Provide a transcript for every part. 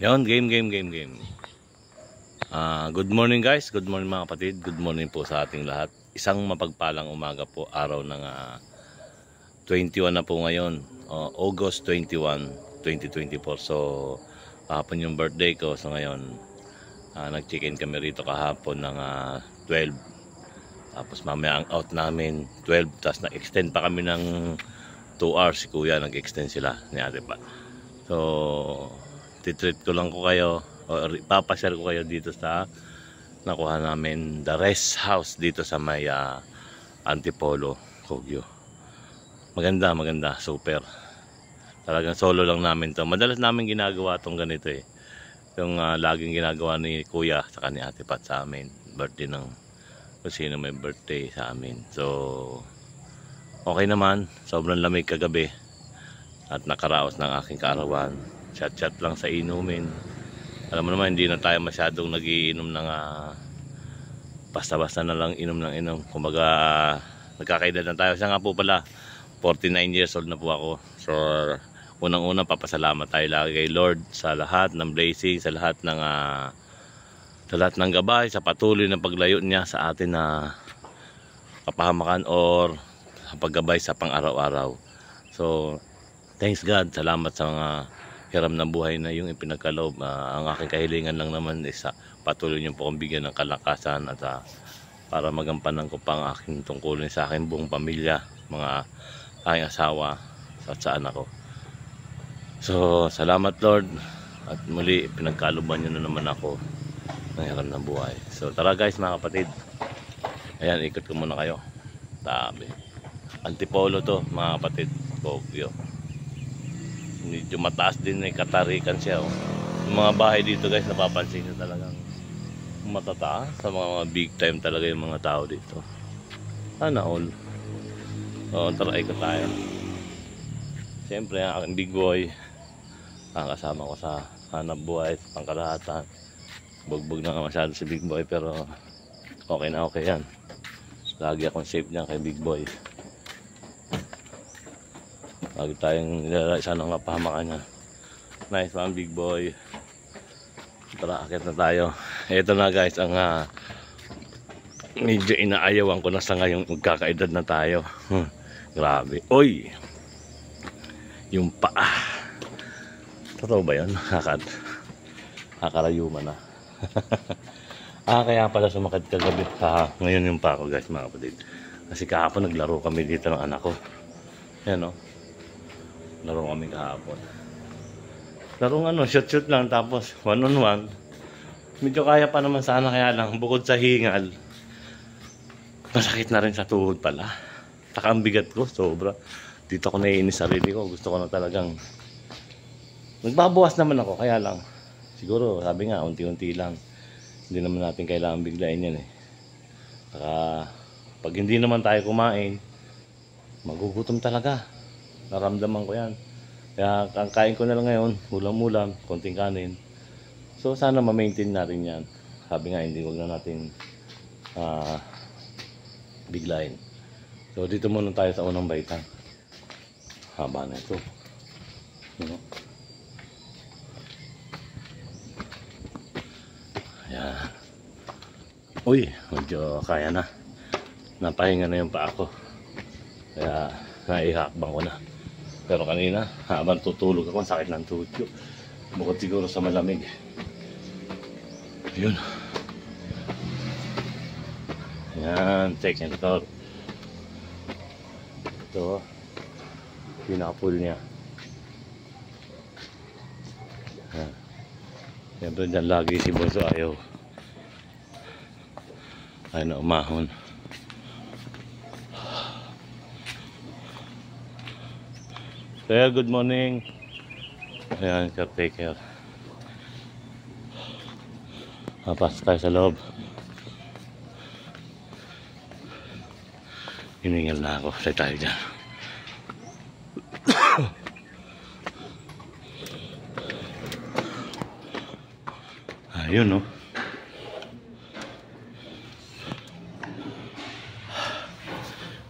Yon, game. Good morning guys, good morning mga kapatid, good morning po sa ating lahat. Isang mapagpalang umaga po, araw ng 21 na po ngayon, August 21, 2024. So, kahapon yung birthday ko, so ngayon, nag-check-in kami rito kahapon ng 12. Tapos mamaya ang out namin 12, tapos nag-extend pa kami ng 2 hours, si kuya nag-extend sila ni ate pa. So, titreat ko lang ko kayo o papashare ko kayo dito sa nakuha namin the rest house dito sa may Antipolo, Kogyo. Maganda, super. Talagang solo lang namin to. Madalas namin ginagawa tong ganito yung laging ginagawa ni kuya sa ni ate Pat sa amin, birthday ng kung sino may birthday sa amin. So okay naman, sobrang lamig kagabi at nakaraos ng aking kaarawan. Chat lang sa inumin. Alam mo naman, hindi na tayo masyadong nagiinom ng basta-basta na lang inom ng inom. Kumbaga nagkakaedad na tayo. Siya nga po pala 49 years old na po ako. So unang-una papasalamat tayo lagi kay Lord sa lahat ng blessing, sa lahat ng gabay, sa patuloy na paglayo niya sa atin na kapahamakan or paggabay sa pang-araw-araw. So thanks God, salamat sa mga hiram ng buhay na yung ipinagkaloob. Ang aking kahilingan lang naman is patuloy niyo po akong bigyan ng kalakasan at para magampanan ko pa ang aking tungkulin sa aking buong pamilya, mga aking asawa at sa anak ko. So salamat Lord, at muli pinagkaluban niyo na naman ako ng hiram ng buhay. So tara guys mga kapatid, ayan, ikot ko muna kayo. Tabi Antipolo to mga kapatid, Kogyo. Medyo mataas din, may katarikan siya yung mga bahay dito guys, napapansin nyo talagang matataas. Sa mga big time talaga yung mga tao dito. Sana all. So tara, ikot tayo. Siyempre ang aking big boy, ang kasama ko sa hanap buhay, pangkalahatan. Bugbog na nga masyado si big boy, pero okay na okay yan. Lagi akong safe niya kay big boy. Lagi tayong nilalaisan ng kapahamakan niya. Nice one big boy. Tara, akit na tayo. Ito na guys ang medyo inaayawan ko na sa ngayong magkakaedad na tayo. Grabe. Oy! Yung paa. Totoo ba yun? Kakarayuman na. Kaya pala sumakit kagabi. Ngayon yung pa ako guys mga kapatid. Kasi kahapon naglaro kami dito ng anak ko. Yan o. Laro kami kahapon. Larong shoot lang, tapos 1-on-1. Medyo kaya pa naman sana, kaya lang bukod sa hingal, masakit na rin sa tuhod pala. Taka ang bigat ko, sobra. Dito ako naiinis sarili ko. Gusto ko na talagang nagbabawas naman ako, kaya lang siguro sabi nga unti-unti lang. Hindi naman natin kailangan biglain yan Saka pag hindi naman tayo kumain, magugutom talaga. Naramdaman ko yan. Kaya ang kain ko na lang ngayon, ulam-ulam, konting kanin. So sana ma-maintain na rin yan. Sabi nga, hindi wag na natin biglain. So dito muna tayo sa unang baitan. Haba na ito. Ayan. Uy, medyo kaya na. Napahinga na yung paa ko. Kaya naihakbang ko na. Pero kanina, habang tutulog ako, ang sakit ng tuhod ko. Bukod siguro sa malamig. Yun. Yan, second thought. Ito, pinaka-pull niya. Yan. Siyempre dyan lagi si Bonso ayaw na umahon. Kaya good morning. Ayan, caretaker. Pasok tayo sa loob. Hiningal na ako. Say tayo dyan. Ayun no.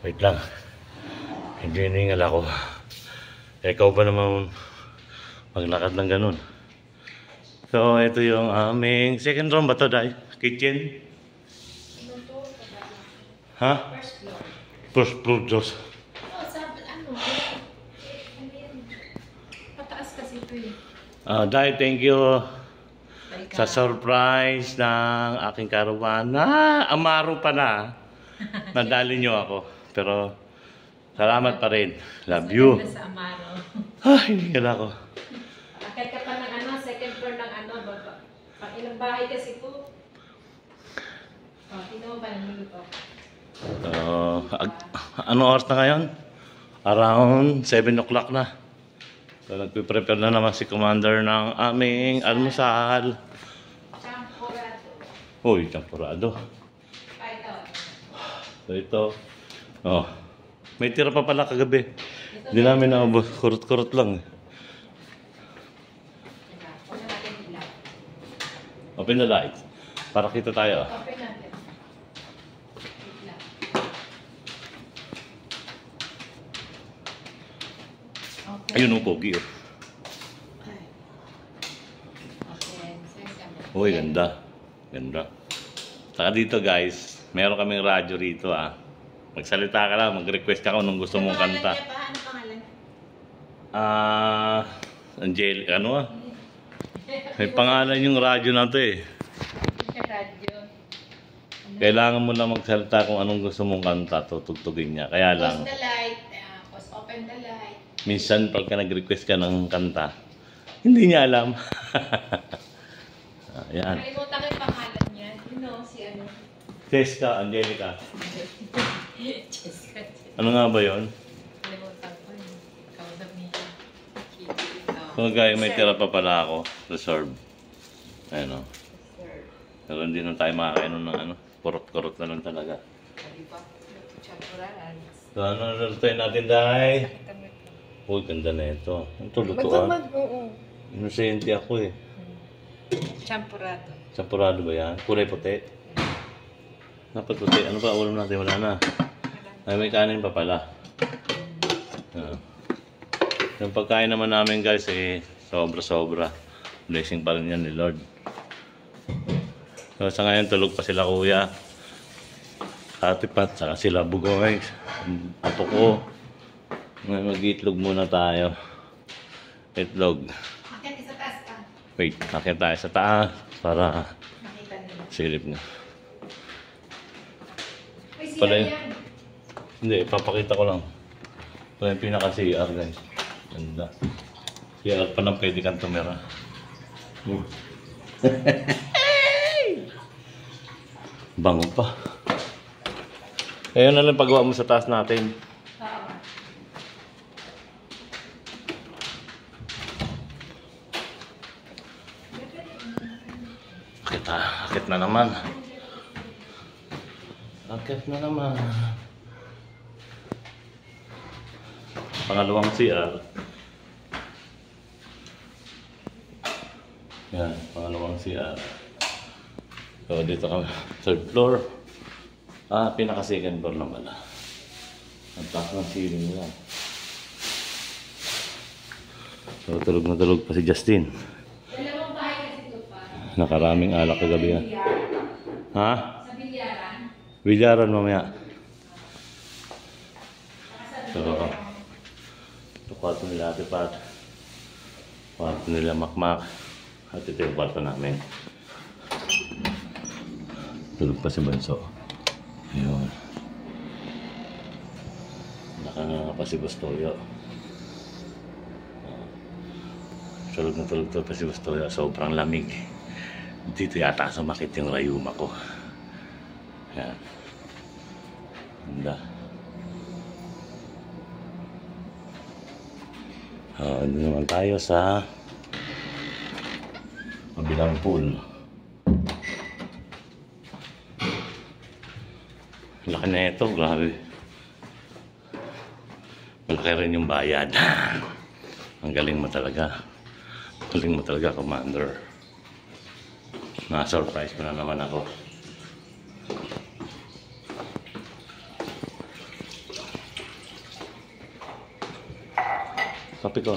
Wait lang. Hindi hiningal ako. Ikaw ba naman maglakad ng ganun? So, ito yung aming second room ba to, Day? Kitchen? Ha? First floor. First floor, Diyos. Oh, sabi, ano yan? Pataas kasi ito eh. Day, thank you Welcome. sa surprise ng aking karawan. Amaro pa na. Nadali nyo ako. Pero, salamat pa rin. Love you. Sa Amaro. Hindi ka na ako. Akit ka pa ng ano, second floor ng ano, baba. Pang ilang bahay kasi ito. Oh, tino ba ng minuto? Anong oras na ngayon? Around 7 o'clock na. So, nagpiprepare na naman si Commander ng aming almusal. Champurado. Uy, champurado. So, ito. Oh, may tira pa pala kagabi. Hindi namin naubos. Kurot-kurot lang. Open the light. Para kita tayo. Open natin. Wait lang. Okay. Ayun ang pogi. Oh. Okay. Send kami. Uy, ganda. Ganda. Saka dito guys, meron kaming radyo rito ah. Magsalita ka lang, mag-request ka kung anong gusto mong kanta. Ano pangalan? Angel, ano ah? May pangalan yung radyo na to eh. Radyo. Kailangan mo lang magsalita kung anong gusto mong kanta, tutugtugin niya. Kaya lang, Close the light. Pause open the light. minsan pagka nag-request ka ng kanta, hindi niya alam. Ayan. Kalimutan ko yung pangalan niya. You know, si ano. Jessica, Angelica. Jessica. Ano nga ba yon? Kalimutan ko yun. Kausap niya. Kung gaya may tira pa pala ako, reserve. Ayan o. Sir. Pero hindi na tayo makakainom ng ano. Kurot-kurot na lang talaga. Diba? Champuradan. So ano nalutuin natin, Day? Nakita mo ito. Uy, ganda na ito. Ito, lutuan. Oo. Inosente ako eh. Champurado. Champurado ba yan? Kulay puti? Dapat puti. Ano pa ulam natin? Wala na. Ay, may kanin pa pala. Yung pagkain naman namin guys eh, sobra-sobra. Blessing pa rin yan ni Lord. So, sa ngayon tulog pa sila kuya. Katipat, saka sila bugoy. Apo ko. Ngayon mag-itlog muna tayo. Itlog. Akit isa taas ka. Wait, nakita tayo sa taas para Makita nila. silip na. Uy, siya Pala yun. yan. Hindi, ipapakita ko lang. Ito yung pinaka-CR guys. Ganda. CR pa lang pwede kang tumira. Bango pa. Ayun na lang pagawa mo sa taas natin. Oo. Akit na naman. Akit na naman. Pangalawang CR. Yan, pangalawang CR. So, dito kami. Third floor. Pinaka-second floor na pala. Ang taas ng ceiling nila. So, tulog na tulog pa si Justin. Dalawang bahay kasi ito pa. Nakaraming alak kagabi yan. Ha? Sa bilyaran. Bilyaran mamaya. So, ito kwarto nila Ate Pat. Kwarto nila Makmak. At ito yung kwarto namin. Tulog pa si Banso. Ayun. Nakanganga pa si Bustoyo. Tulog na tulog pa si Bustoyo. Sobrang lamig. Dito yata sumakit yung rayuma ko. Yan. Ganda. Ano naman tayo sa kabilang pool. Laki na ito, grabe. Malaki rin yung bayad. Ang galing mo talaga. Galing mo talaga, Commander. Na-surprise ko na naman ako. Kape ko.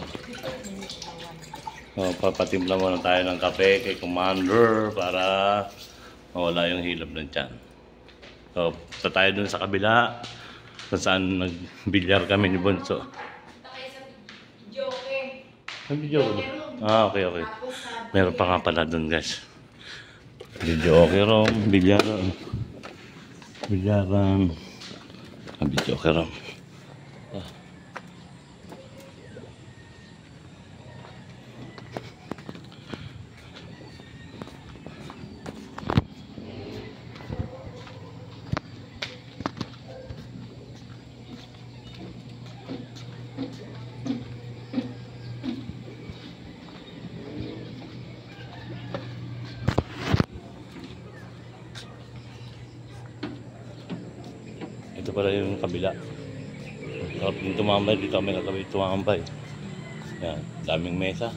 So, papatimpla muna tayo ng kape kay Commander para mawala yung hilab ng tiyan. So, punta tayo dun sa kabila kung saan nagbilyar kami ni Bonso. Punta kayo sa Joke. Video ko. Okay, okay. Tapos sa Meron pa nga pala dun, guys. Video okay rom, bilyaran. Bilyaran. Video okay rom. Ito pala yung kabila. Sarap din tumambay. Dito kami katabi tumambay. Yan, daming mesa.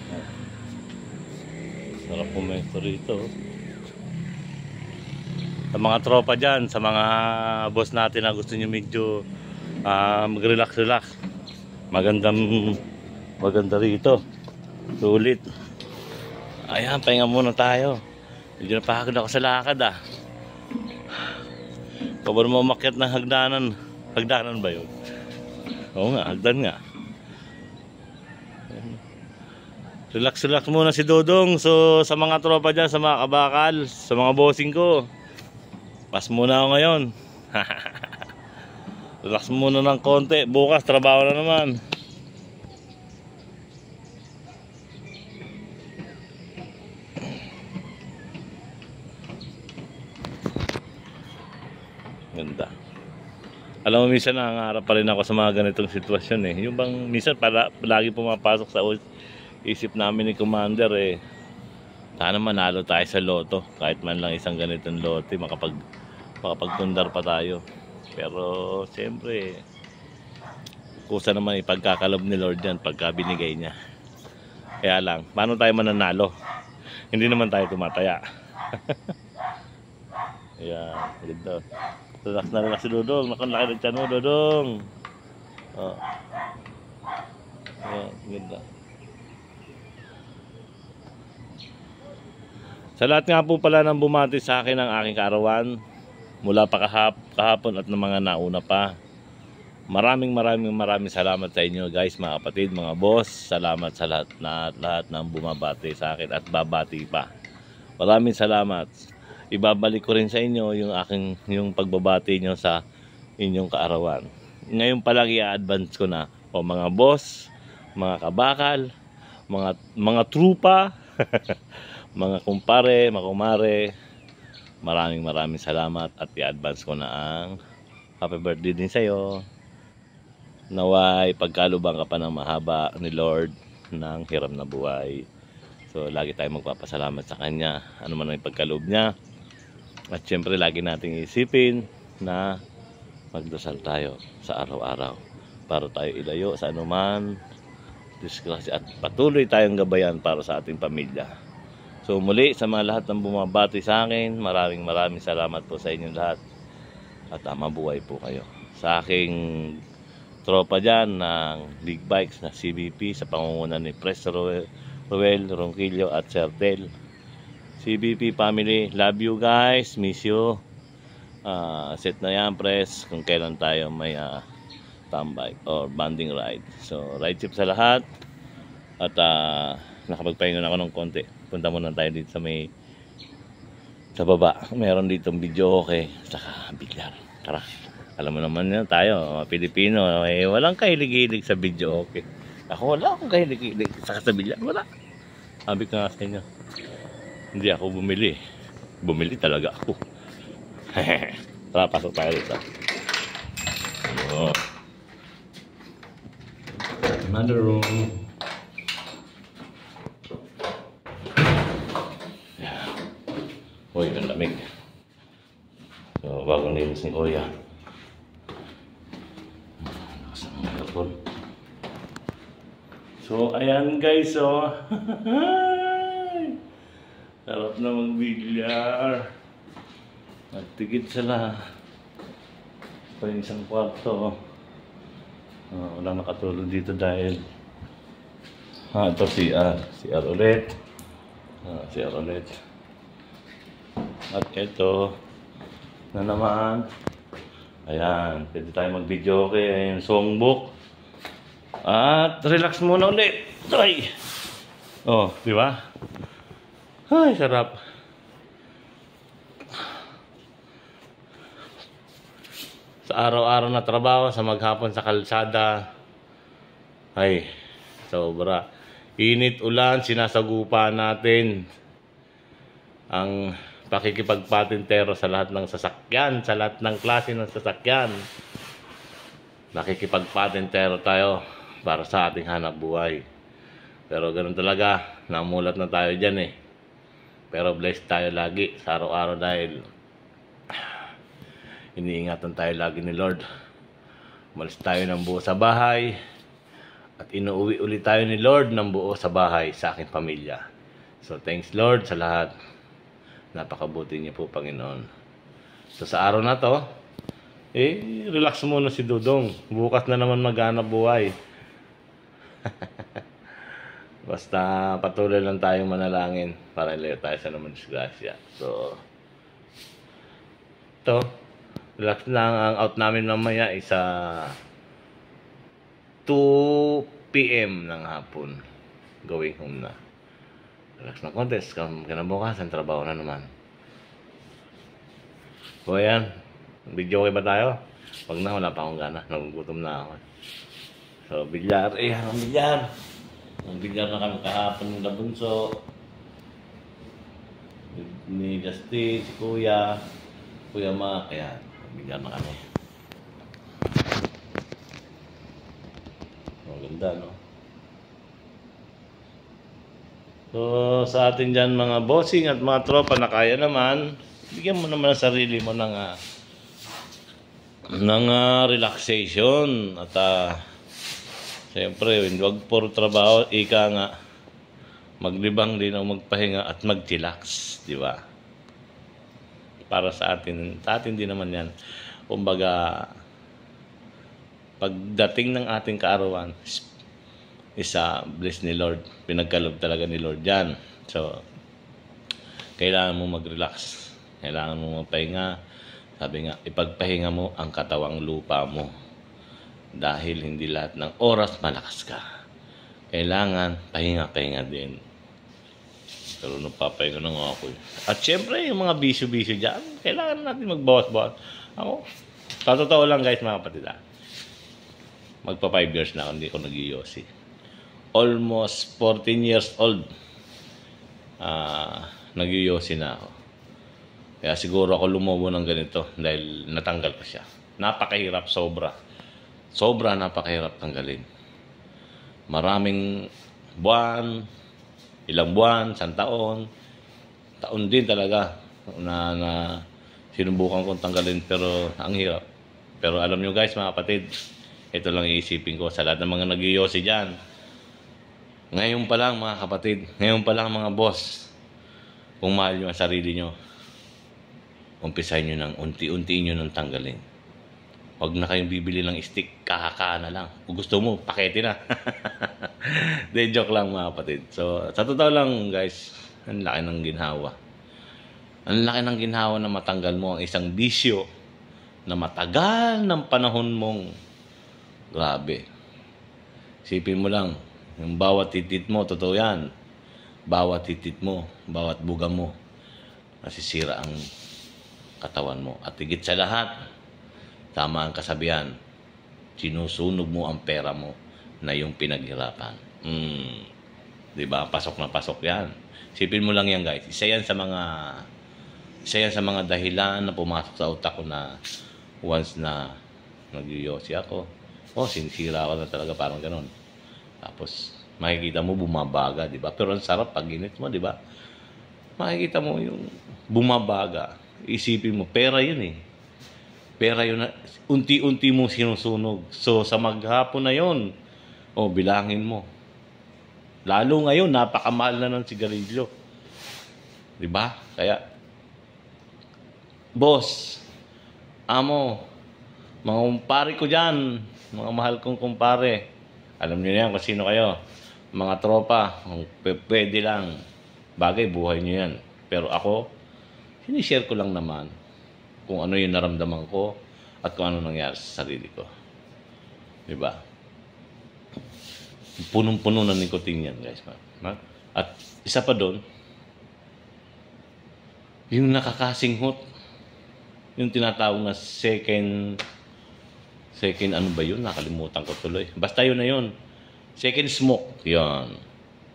Yan. Sarap pumesto rito. Sa mga tropa dyan, sa mga boss natin na gusto nyo medyo mag-relax-relax. Maganda rito. Sulit. Ayan, pahinga muna tayo. Medyo napahagod ako sa lakad Pabar mo umakyat ng hagdanan. Hagdanan ba yun? Oo nga, hagdan nga. Relax muna si Dodong. So sa mga tropa dyan, sa mga kabakal, sa mga bossing ko, pas muna ako ngayon. Relax muna ng konti. Bukas trabaho na naman. Ganda. Alam mo, minsan nangangarap pa rin ako sa mga ganitong sitwasyon Yung bang minsan palagi pumapasok sa isip namin ni Commander sana manalo tayo sa loto. Kahit man lang isang ganitong lote, makapagtundar pa tayo. Pero siyempre, kusa naman ipagkakalob ni Lord yan pagka binigay niya. Kaya lang, paano tayo mananalo? Hindi naman tayo tumataya. Ayan, ganda. Relax na relax si Dodong. Nakanlaki ng tiyan mo, Dodong. Ayan, ganda. Sa lahat nga po pala ng bumati sa akin ng aking kaarawan, mula pa kahapon at ng mga nauna pa, maraming salamat sa inyo guys, mga kapatid, mga boss. Salamat sa lahat ng bumabati sa akin at babati pa. Maraming salamat. Ibabalik ko rin sa inyo yung pagbabati nyo sa inyong kaarawan. Ngayon pa lang i-advance ko na mga boss, mga kabakal, mga trupa, mga kumpare, mga kumare, maraming salamat at i-advance ko na ang happy birthday din sa'yo. Naway pagkalubang ka pa ng mahaba ni Lord ng hiram na buhay. So lagi tayong magpapasalamat sa Kanya, ano man ang pagkaloob niya. At syempre lagi nating isipin na magdasal tayo sa araw-araw para tayo ilayo sa anuman disgrasya at patuloy tayong gabayan para sa ating pamilya. So muli sa mga lahat ng bumabati sa akin, maraming salamat po sa inyong lahat at mabuhay po kayo. Sa aking tropa dyan ng Big Bikes na CBP sa pangunguna ni Pres Roel Ronquillo at Sertel. CBP family, love you guys, miss you. Set na yan, Pres, kung kailan tayo may tambay or banding ride. So ride trip sa lahat. At nakapagpahinga na ako ng konti. Punta muna tayo dito sa baba. Meron dito video okay, saka bilyar. Tara, alam mo naman yan tayo, mga Pilipino, walang kahilig-hilig sa video okay. Ako wala akong kahilig-hilig sa bilyar, wala. Sabi ko nga sa inyo, hindi ako bumili. Bumili talaga ako. Tara, pasok tayo dito. Another room. Uy, ang lamig. So, bagong linis ni Kuya. Nakasan ang aircon. So, ayan guys, sarap na magbilyar. Nagtigit sila. Pa yung isang kwarto. Walang nakatulog dito dahil Ito CR. CR ulit. CR ulit. At ito na naman. Ayan. Pwede tayo mag-video okay. Ayan, songbook. At relax muna ulit. Ay! Oh, di ba? Ay, sarap. Sa araw-araw na trabaho, sa maghapon sa kalsada. Ay, sobra. Init, ulan, sinasagupa natin ang pakikipagpatintero sa lahat ng sasakyan, sa lahat ng klase ng sasakyan. Nakikipagpatintero tayo para sa ating hanap buhay. Pero ganun talaga, namulat na tayo dyan eh. Pero blessed tayo lagi sa araw-araw dahil iniingatan tayo lagi ni Lord. Umalis tayo ng buo sa bahay at inuuwi ulit tayo ni Lord ng buo sa bahay sa aking pamilya. So thanks Lord sa lahat. Napakabuti niyo po Panginoon. So sa araw na to, relax muna si Dudong. Bukas na naman maghanap buhay. Basta patuloy lang tayong manalangin para ilayo tayo sa naman disgrasya. So, ito, relax lang. Ang out namin mamaya ay sa 2 PM ng hapon. Going home na. Relax na contest. Kinabukasan, trabaho na naman. So, ayan. Video okay ba tayo? Wag na, wala pa akong gana. Nagugutom na ako. So, bilyar. Ang bilyar. Ang bilyar na kami kahapon ng Labunso. Ni Justin, si Kuya Mac. Ayan. Bilyar na kami. Maganda, no? So, sa atin dyan mga bossing at mga tropa na kaya naman, bigyan mo naman ang sarili mo ng relaxation. At siyempre, huwag puro trabaho, ika nga, maglibang din o magpahinga at mag-chillax, di ba? Para sa atin din naman yan. Kumbaga, pagdating ng ating kaarawan, bless ni Lord. Pinagkalob talaga ni Lord yan. So, kailangan mo mag-relax. Kailangan mo magpahinga. Sabi nga, ipagpahinga mo ang katawang lupa mo. Dahil hindi lahat ng oras malakas ka. Kailangan pahinga-pahinga din. Pero napapahinga na nga ako. At syempre, yung mga bisyo-bisyo dyan, kailangan natin magbawas-bawas. Ako, sa totoo lang guys, mga kapatid, magpa 5 years na ako, hindi ko nag-iyosi. Almost 14 years old, nag-iyosi na ako. Kaya siguro ako lumobo ng ganito dahil natanggal ko siya. Napakahirap, sobra. Sobra napakahirap tanggalin. Maraming buwan, ilang buwan, taon din talaga na sinubukan kong tanggalin pero ang hirap. Pero alam nyo guys, mga kapatid, ito lang iisipin ko sa lahat ng mga nag-iyosi dyan. Ngayon pa lang mga kapatid, ngayon pa lang mga boss, kung mahal nyo ang sarili nyo, umpisahin nyo nang unti-unti nyo nang tanggalin. Huwag na kayong bibili ng stick, kakakaan na lang. Kung gusto mo, pakete na. De, joke lang mga kapatid. So, sa totoo lang guys, ang laki ng ginhawa. Ang laki ng ginhawa na matanggal mo ang isang bisyo na matagal ng panahon mong grabe. Isipin mo lang, yung bawat titit mo, totoo yan. Bawat titit mo, bawat buga mo, nasisira ang katawan mo. At higit sa lahat, tama ang kasabihan, sinusunog mo ang pera mo na yung pinaghirapan. Diba? Pasok na pasok yan. Isipin mo lang yan guys. Isa yan sa mga dahilan na pumasok sa utak ko na once na nag-yosi ako, sinisira ako na talaga, parang ganun. Tapos, makikita mo bumabaga, diba? Pero ang sarap pag ginit mo, diba? Makikita mo yung bumabaga. Isipin mo, pera yun eh. Pera yun na unti-unti mong sinusunog. So, sa maghapon na yun, bilangin mo. Lalo ngayon, napakamahal na ng sigarilyo. Diba? Kaya, boss, amo, mga kumpare ko dyan, mga mahal kong kumpare, alam niyo yan kung sino kayo. mga tropa, kung pwede lang, bagay, buhay nyo yan. Pero ako, sinishare ko lang naman kung ano yung naramdaman ko at kung ano nangyari sa sarili ko. Diba? Punong-puno ng nicotine yan, guys. At isa pa doon, yung nakakasinghot, yung tinatawag na second ano ba yun? Nakalimutan ko tuloy. Basta yun na yun. Second smoke. Yun.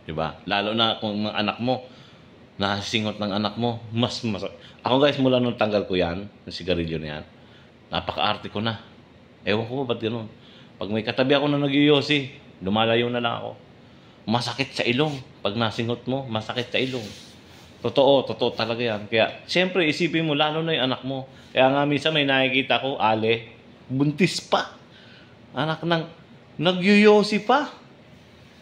Diba? Lalo na kung mga anak mo, nasisinghot ng anak mo, mas. Ako guys, mula nung tanggal ko yan, yung sigarilyo na yan, napaka-arte ko na. Ewan ko ba't gano'n? Pag may katabi ako na nagyoyosi, lumalayo na lang ako. Masakit sa ilong. Pag nasinghot mo, masakit sa ilong. Totoo talaga yan. Kaya, siyempre, isipin mo, lalo na yung anak mo. Kaya nga, minsan may nakikita ko, Ale, buntis pa. Anak ng, nagyoyosi pa.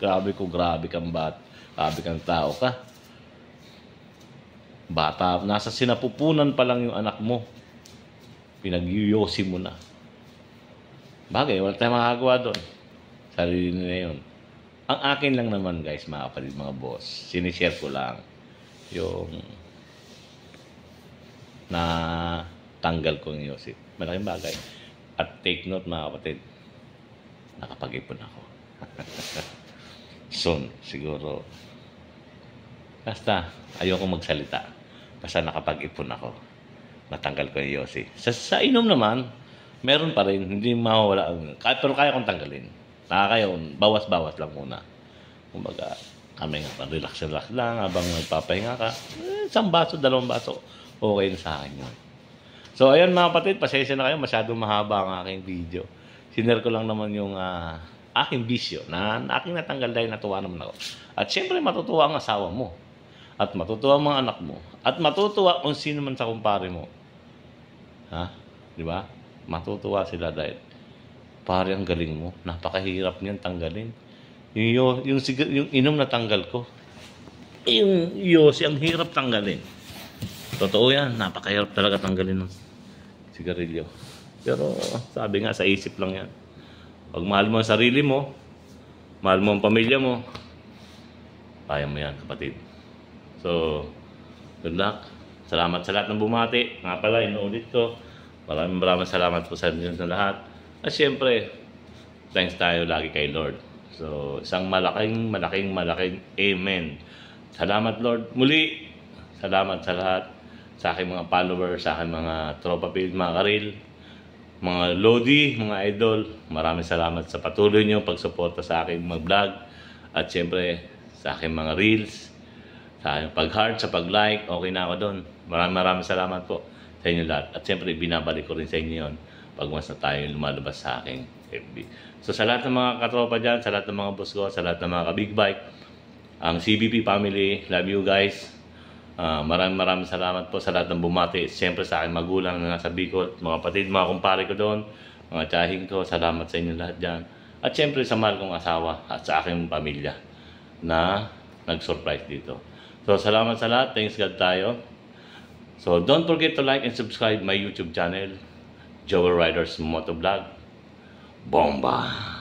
Grabe kang grabe kang tao ka. Bata, nasa sinapupunan pa lang yung anak mo. Pinagyoyosi mo na. Bagay, wala tayong makagawa doon. Sarili na yun. Ang akin lang naman, guys, mga kapatid, mga boss, sinishare ko lang yung na tanggal ko yung yosi. Malaking bagay. At take note, mga kapatid, nakapag-ipon ako. Soon, siguro. Basta, ayoko magsalita. Basta nakapag-ipon ako. Natanggal ko yung yosi. Sa inom naman, meron pa rin. Hindi mawawala. Pero kaya kong tanggalin. Nakakayaw, bawas-bawas lang muna. Kumbaga, kami nga, relax lang habang nagpapahinga ka. Isang baso, 2 baso, okay na sa akin yun. So, ayun mga kapatid, pasensya na kayo. Masyadong mahaba ang aking video. Sinare ko lang naman yung aking bisyo na aking natanggal dahil natuwa naman ako. At syempre, matutuwa ang asawa mo. At matutuwa ang mga anak mo. At matutuwa kung sino man sa kumpare mo. Ha? Di ba? Matutuwa sila dahil pare, ang galing mo. Napakahirap niyan tanggalin. Yung inom na tanggal ko. Yung yosi, ang hirap tanggalin. Totoo yan. Napakahirap talaga tanggalin ng sigarilyo. Pero sabi nga, sa isip lang yan. Pag mahal mo ang sarili mo, mahal mo ang pamilya mo, kaya mo yan, kapatid. So, good luck. Salamat sa lahat ng bumati. Nga pala, inuulit ko. Maraming salamat po sa inyo sa lahat. At syempre, thanks tayo lagi kay Lord. So, isang malaking amen. Salamat, Lord. Muli, salamat sa lahat. Sa aking mga followers, sa aking mga tropa field, mga karil, mga lodi, mga idol. Maraming salamat sa patuloy niyo pagsuporta sa aking mag-vlog. At syempre, sa aking mga reels, sa aking pag-heart, sa pag-like, okay na ako doon. Maraming salamat po sa inyo lahat. At syempre, binabalik ko rin sa inyo yun pag mas na tayo lumalabas sa aking FB. So sa lahat ng mga katropa dyan, sa lahat ng mga boss ko, sa lahat ng mga ka-big bike, ang CBP family, love you guys. Maraming salamat po sa lahat ng bumati. Siyempre sa aking magulang na nasa Bicol, mga kapatid, mga kumpare ko doon, mga tiyahing ko, salamat sa inyo lahat dyan. At siyempre sa mahal kong asawa at sa aking pamilya na nag-surprise dito. So salamat sa lahat. Thanks God tayo. So don't forget to like and subscribe my YouTube channel, Joel Riders Motovlog. Bomba!